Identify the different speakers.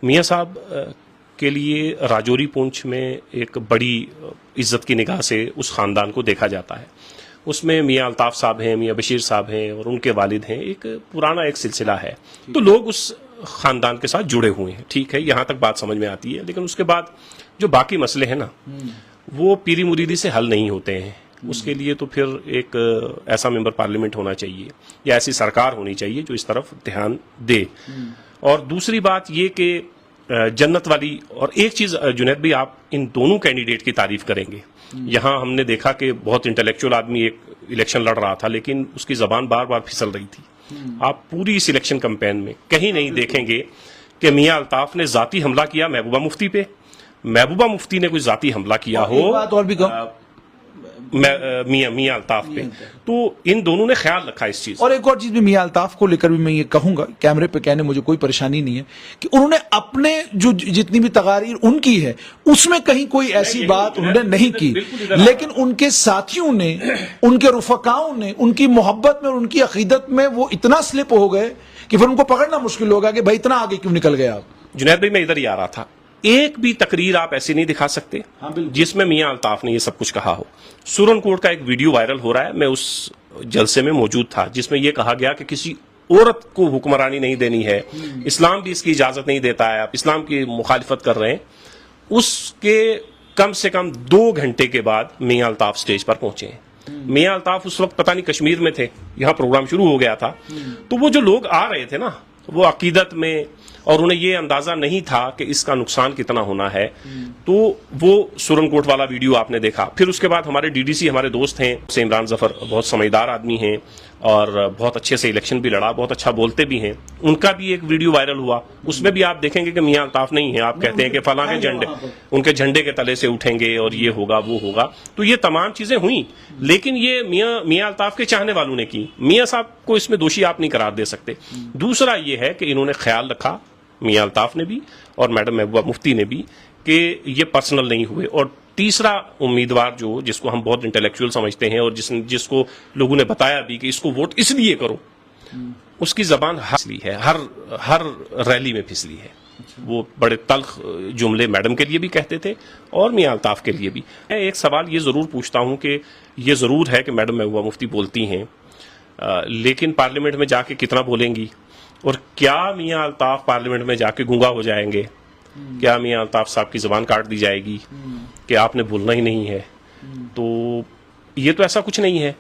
Speaker 1: میاں صاحب کے لیے راجوری پونچھ میں ایک بڑی عزت کی نگاہ سے اس خاندان کو دیکھا جاتا ہے. اس میں میاں الطاف صاحب ہیں, میاں بشیر صاحب ہیں اور ان کے والد ہیں. ایک پرانا ایک سلسلہ ہے, تو لوگ اس خاندان کے ساتھ جڑے ہوئے ہیں. ٹھیک ہے, یہاں تک بات سمجھ میں آتی ہے. لیکن اس کے بعد جو باقی مسئلے ہیں نا, وہ پیری مریدی سے حل نہیں ہوتے ہیں. اس کے لیے تو پھر ایک ایسا ممبر پارلیمنٹ ہونا چاہیے یا ایسی سرکار ہونی چاہیے جو اس طرف دھیان دے. اور دوسری بات یہ کہ جنت والی, اور ایک چیز جنید بھی, آپ ان دونوں کینڈیڈیٹ کی تعریف کریں گے. یہاں ہم نے دیکھا کہ بہت انٹلیکچوئل آدمی ایک الیکشن لڑ رہا تھا, لیکن اس کی زبان بار بار پھسل رہی تھی. آپ پوری اس الیکشن کمپین میں کہیں نہیں دیکھیں گے کہ میاں الطاف نے ذاتی حملہ کیا محبوبہ مفتی پہ, محبوبہ مفتی نے کوئی ذاتی حملہ کیا ہو میاں الطاف پہ. تو ان دونوں نے خیال رکھا اس چیز.
Speaker 2: اور ایک اور چیز بھی میاں الطاف کو لے کر بھی میں یہ کہوں گا, کیمرے پہ کہنے مجھے کوئی پریشانی نہیں ہے, کہ انہوں نے اپنے جو جتنی بھی تقاریر ان کی ہے اس میں کہیں کوئی ایسی بات انہوں نے نہیں کی, لیکن ان کے ساتھیوں نے, ان کے رفقاؤں نے, ان کی محبت میں اور ان کی عقیدت میں وہ اتنا سلپ ہو گئے کہ پھر ان کو پکڑنا مشکل ہوگا کہ بھائی اتنا آگے کیوں نکل گئے آپ.
Speaker 1: جنید بھائی, میں ادھر ہی آ رہا تھا. ایک بھی تقریر آپ ایسی نہیں دکھا سکتے جس میں میاں الطاف نے یہ سب کچھ کہا ہو. سورن کوٹ کا ایک ویڈیو وائرل ہو رہا ہے, میں اس جلسے میں موجود تھا, جس میں یہ کہا گیا کہ کسی عورت کو حکمرانی نہیں دینی ہے, اسلام بھی اس کی اجازت نہیں دیتا ہے, آپ اسلام کی مخالفت کر رہے ہیں. اس کے کم سے کم 2 گھنٹے کے بعد میاں الطاف سٹیج پر پہنچے ہیں. میاں الطاف اس وقت پتہ نہیں کشمیر میں تھے, یہاں پروگرام شروع ہو گیا تھا. تو وہ جو لوگ آ رہے تھے نا, وہ عقیدت میں, اور انہیں یہ اندازہ نہیں تھا کہ اس کا نقصان کتنا ہونا ہے. تو وہ سورن کوٹ والا ویڈیو آپ نے دیکھا. پھر اس کے بعد ہمارے ڈی ڈی سی ہمارے دوست ہیں عمران ظفر, بہت سمجھدار آدمی ہیں اور بہت اچھے سے الیکشن بھی لڑا, بہت اچھا بولتے بھی ہیں. ان کا بھی ایک ویڈیو وائرل ہوا, اس میں بھی آپ دیکھیں گے کہ میاں الطاف نہیں ہیں. آپ کہتے ہیں کہ فلاں کے جھنڈے, ان کے جھنڈے کے تلے سے اٹھیں گے اور یہ ہوگا وہ ہوگا. تو یہ تمام چیزیں ہوئیں, لیکن یہ میاں الطاف کے چاہنے والوں نے کی. میاں صاحب کو اس میں دوشی آپ نہیں قرار دے سکتے. دوسرا یہ ہے کہ انہوں نے خیال رکھا, میاں الطاف نے بھی اور میڈم محبوبہ مفتی نے بھی, کہ یہ پرسنل نہیں ہوئے. اور تیسرا امیدوار جس کو ہم بہت انٹلیکچوئل سمجھتے ہیں اور جس کو لوگوں نے بتایا بھی کہ اس کو ووٹ اس لیے کرو, اس کی زبان پھسلی ہے, ہر ریلی میں پھسلی ہے. وہ بڑے تلخ جملے میڈم کے لیے بھی کہتے تھے اور میاں الطاف کے لیے بھی. میں ایک سوال یہ ضرور پوچھتا ہوں کہ یہ ضرور ہے کہ میڈم محبوبہ مفتی بولتی ہیں, لیکن پارلیمنٹ میں جا کے کتنا بولیں گی؟ اور کیا میاں الطاف پارلیمنٹ میں جا کے گونگا ہو جائیں گے؟ کیا میاں الطاف صاحب کی زبان کاٹ دی جائے گی کہ آپ نے بولنا ہی نہیں ہے؟ تو یہ تو ایسا کچھ نہیں ہے.